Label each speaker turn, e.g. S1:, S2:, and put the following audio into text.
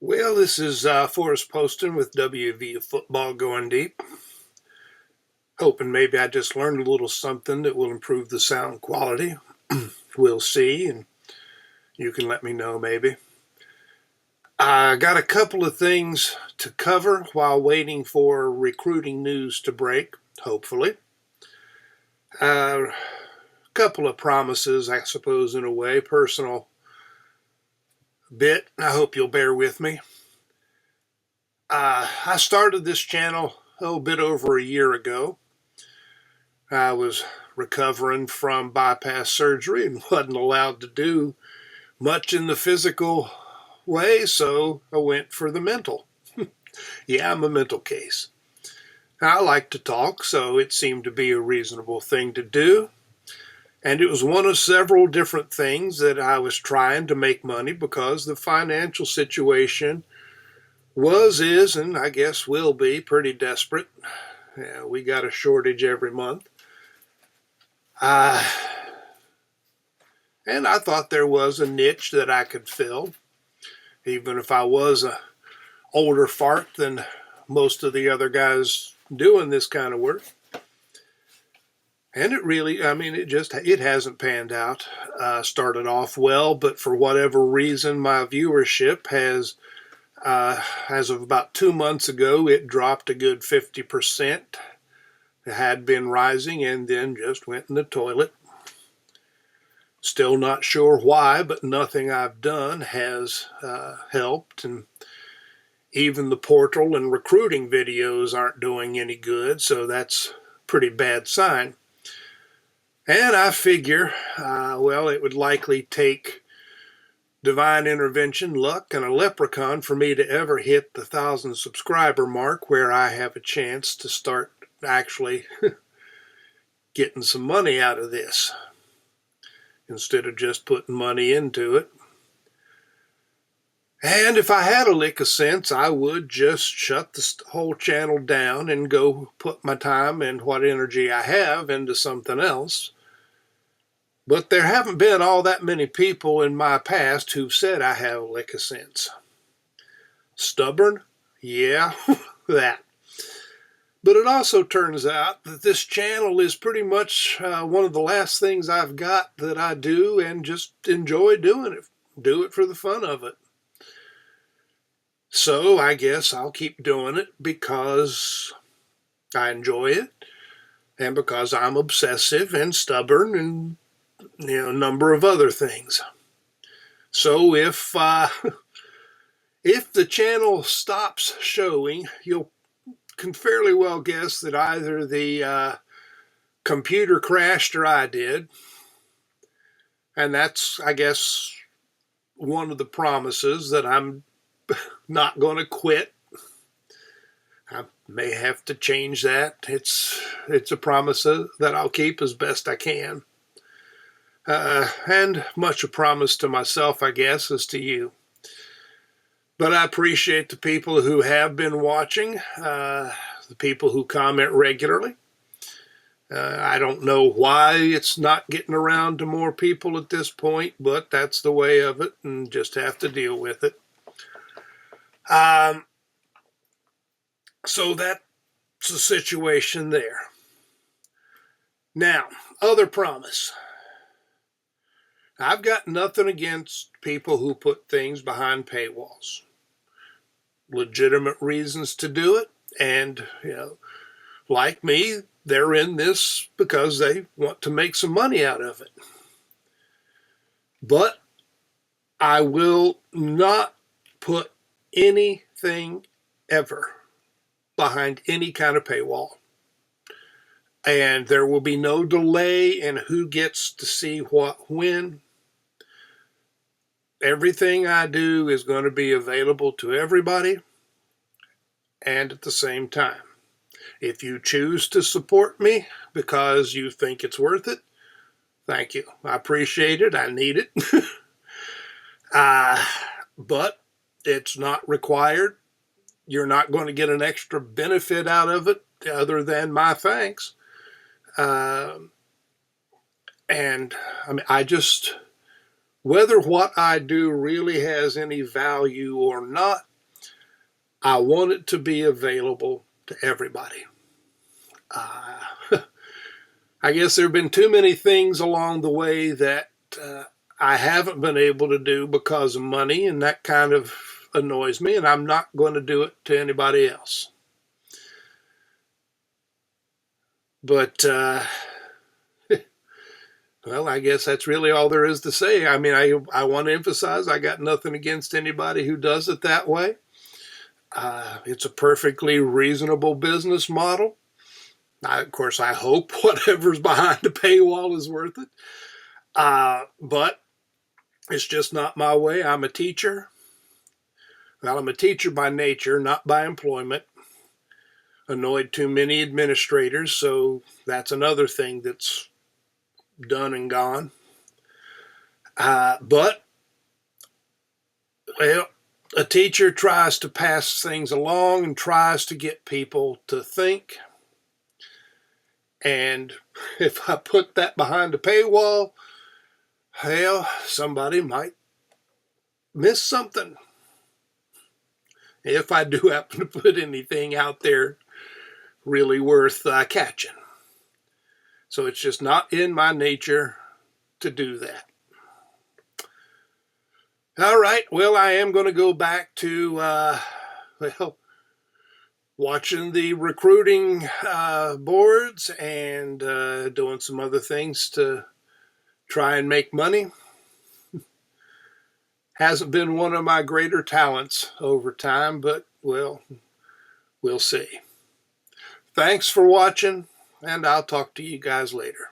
S1: Well, this is Forrest Poston with WV Football Going Deep. Hoping maybe I just learned a little something that will improve the sound quality. We'll see, and you can let me know maybe. I got a couple of things to cover while waiting for recruiting news to break, hopefully. A couple of promises, I suppose, in a way, personal bit. I hope you'll bear with me. I started this channel a bit over a year ago. I was recovering from bypass surgery and wasn't allowed to do much in the physical way, so I went for the mental. Yeah, I'm a mental case. I like to talk, so it seemed to be a reasonable thing to do. And it was one of several different things that I was trying to make money because the financial situation is, and I guess will be, pretty desperate. Yeah, we got a shortage every month. And I thought there was a niche that I could fill, even if I was a older fart than most of the other guys doing this kind of work. And it really, it hasn't panned out. Started off well, but for whatever reason, my viewership has, as of about 2 months ago, it dropped a good 50%. It had been rising and then just went in the toilet. Still not sure why, but nothing I've done has helped. And even the portal and recruiting videos aren't doing any good, so that's a pretty bad sign. And I figure, it would likely take divine intervention, luck, and a leprechaun for me to ever hit the 1,000 subscriber mark where I have a chance to start actually getting some money out of this instead of just putting money into it. And if I had a lick of sense, I would just shut the whole channel down and go put my time and what energy I have into something else. But there haven't been all that many people in my past who've said I have a lick of sense. Stubborn? Yeah, that. But it also turns out that this channel is pretty much one of the last things I've got that I do and just enjoy doing it. Do it for the fun of it. So I guess I'll keep doing it because I enjoy it and because I'm obsessive and stubborn and a number of other things. So if the channel stops showing, you can fairly well guess that either the computer crashed or I did. And that's, I guess, one of the promises that I'm not going to quit. I may have to change that. It's a promise that I'll keep as best I can. And much a promise to myself, I guess, as to you. But I appreciate the people who have been watching, the people who comment regularly. I don't know why it's not getting around to more people at this point, but that's the way of it, and just have to deal with it. So that's the situation there. Now, other promise. I've got nothing against people who put things behind paywalls. Legitimate reasons to do it, and like me, they're in this because they want to make some money out of it. But I will not put anything ever behind any kind of paywall. And there will be no delay in who gets to see what when. Everything I do is going to be available to everybody and at the same time. If you choose to support me because you think it's worth it, thank you. I appreciate it. I need it. But it's not required. You're not going to get an extra benefit out of it other than my thanks. Whether what I do really has any value or not I want it to be available to everybody. I guess there have been too many things along the way that I haven't been able to do because of money, and that kind of annoys me, and I'm not going to do it to anybody else. But, well, I guess that's really all there is to say. I mean, I want to emphasize I got nothing against anybody who does it that way. It's a perfectly reasonable business model. Of course, I hope whatever's behind the paywall is worth it. But it's just not my way. I'm a teacher. Well, I'm a teacher by nature, not by employment. Annoyed too many administrators, so that's another thing that's done and gone. But, well, a teacher tries to pass things along and tries to get people to think. And if I put that behind a paywall, hell, somebody might miss something. If I do happen to put anything out there really worth catching. So it's just not in my nature to do that. All right, well, I am going to go back to, well, watching the recruiting boards and doing some other things to try and make money. Hasn't been one of my greater talents over time, but, well, we'll see. Thanks for watching, and I'll talk to you guys later.